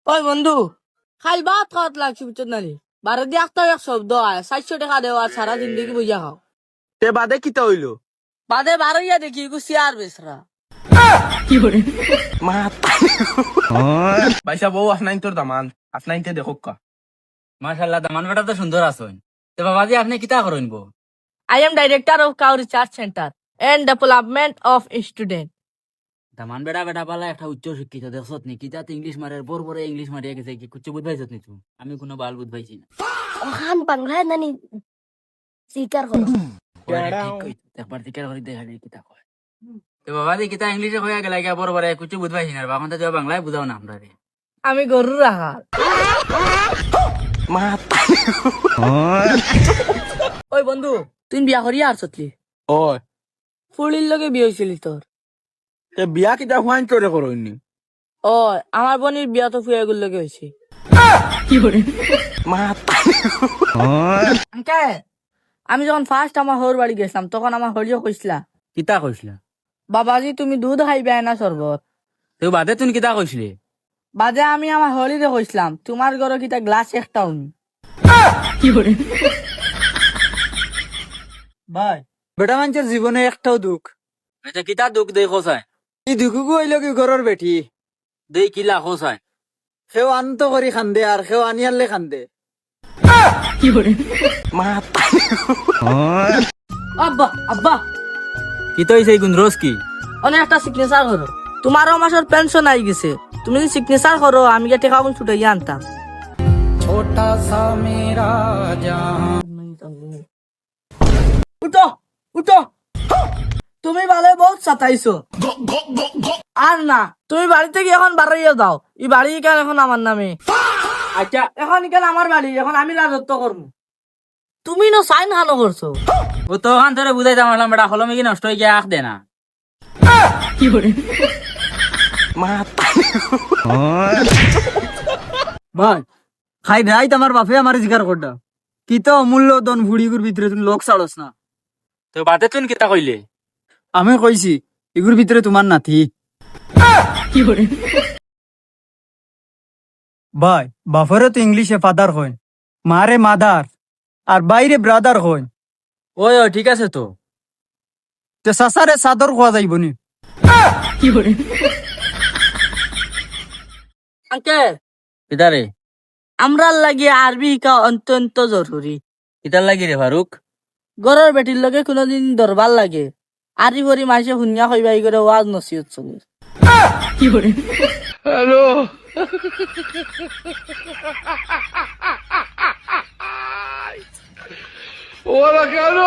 ওই বন্ধু, খাইল ভাত খাওয়াত লাগছে বুঝছো নানি। বারো দিয়ে একটা এক শব্দ হয় 400 টাকা দেওয়া আর সারা জিন্দগি বুঝা খাও। তে বাদে কিতা হইলো? বাদে বারো ইয়া দেখি চেয়ার বেসরা। বাইসা বউ আসনাইন তোর দামান আসনাইনতে দেখো কা। মাশাআল্লাহ, দামান বেটা তো সুন্দর আছেন। তো বাবাজি আপনি কিতা করেন বো? I am director of Cow Research Center and Development of Student. দামান বেটা বেটা পালা একটা উচ্চ শিক্ষিত দেখছত নি কিতা ইংলিশ মারের বড় বড় ইংলিশ মারিয়া গেছে কি কুচ্ছ বুঝবাইছত নি তুই? আমি কোনো বাল বুঝবাইছি না। ওখান বাংলায় নানি স্বীকার করো। ওরে ঠিক কই, একবার জিজ্ঞাসা করি দেখা যায় কিতা কয়। তো বাবাজি কিতা ইংলিশে কইয়া গেলা কি বড় বড় কুচ্ছ বুঝবাইছি না, বাখন তো বাংলায় বুঝাও না আমরা রে। আমি গরু রাখা। ওই বন্ধু, তুই বিয়া করিয়া আর সতলি ওই ফুলির লগে বিয়ে হয়েছিলি তোর? তে বিয়া কিতা হুয়াইন করে করইনি? ও, আমার বোনের বিয়া তো ফুয়াগুর লগে হয়েছে। আঙ্কেল, আমি যখন ফার্স্ট আমার হর বাড়ি গেছিলাম তখন আমার হরিও কইসলা, কিতা কইছিলা? বাবাজি তুমি দুধ খাইবে না শরবত। তো বাদে তুই কিতা কইছিলি? বাজে আমি আমার হরিরে কইসলাম তোমার ঘরে কিতা গ্লাস একটাও নি। ভাই, বেটা মানুষের জীবনে একটাও দুঃখ। আচ্ছা কিতা দুঃখ দেই খোসায়? এই দুঃখকু হইল কি ঘরের বেটি। দেই কিলা খোসায়? সেও আনত করি খান্দে আর সেও আনিয়ালে খান্দে। আব্বা আব্বা, কিতা হইছে এই গুন্দ্রস কি? অনেক একটা সিগনেচার করো, তোমারও মাসের পেনশন আই গেছে, তুমি যদি সিগনেচার করো আমি গিয়ে টেকা কোন ছুটে আনতাম। উঠো উঠো, তুমি ভালো বহুত সাতাইছো। আর না, তুমি বাড়ি থেকে এখন বাড়াইয়া দাও, এই বাড়ি কেন এখন আমার নামে। আচ্ছা এখন কেন আমার বাড়ি, এখন আমি রাজত্ব করবো। তুমি না সাইন হানো করছো। ও তো ওখান ধরে বুঝাইতাম আসলাম বেটা কলমে কি নষ্ট হয়ে গিয়ে আখ দে না। ভাই, খাই রাইত আমার বাপে আমার জিকার করটা কি তো অমূল্য দন ভুড়িগুর ভিতরে তুমি লোক ছাড়স না। তো বাদে তুই কিতা কইলে? আমি কইছি এগুর ভিতরে তোমার নাতি। ভাই, বাপেরও তো ইংলিশে ফাদার হয়, মারে মাদার আর বাইরে ব্রাদার হয়। ওই ওই ঠিক আছে তো। তো সাসারে সাদর খোয়া যাইব নি? আঙ্কেল, কিতা রে? আমরা লাগিয়ে আরবি শিকা অত্যন্ত জরুরি। কিতার লাগি রে ফারুক? গরের বেটির লগে কোনোদিন দরবার লাগে, আরি ভরি মাসে শুনিয়া কইবাই করে ওয়াজ নসিহত চলে। হ্যালো ওরা কেন